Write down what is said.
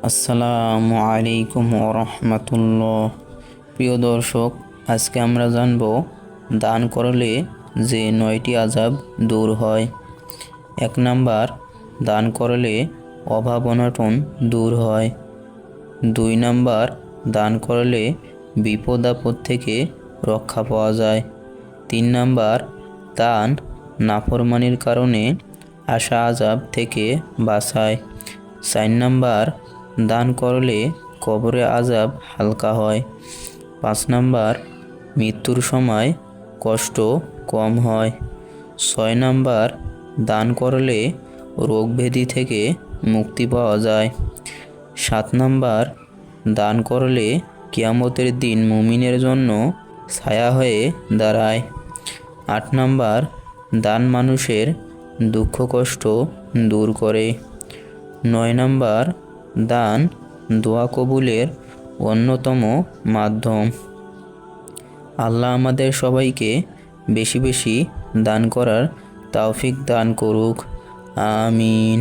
আসসালামু আলাইকুম রহমতুল্লাহ। প্রিয় দর্শক, আজকে আমরা জানব দান করলে যে 9টি আযাব দূর হয়। 1 নাম্বার, দান করলে অভাব অনটন দূর হয়। 2 নাম্বার, দান করলে বিপদ আপদ থেকে রক্ষা পাওয়া যায়। 3 নাম্বার, দান নাফরমানির কারণে আসা আযাব থেকে বাঁচায়। 4 নাম্বার, দান করলে কবরে আযাব হালকা হয়। 5 নাম্বার, মৃত্যুর সময় কষ্ট কম হয়। 6 নাম্বার, দান করলে রোগ ব্যাধি থেকে মুক্তি পাওয়া যায়। 7 নাম্বার, দান করলে কিয়ামতের দিন মুমিনের জন্য ছায়া হয়ে দাঁড়ায়। 8 নাম্বার, দান মানুষের দুঃখ কষ্ট দূর করে। 9 নাম্বার, দান দোয়া কবুলের অন্যতম মাধ্যম। আল্লাহ আমাদের সবাইকে বেশি বেশি দান করার তৌফিক দান করুক। আমিন।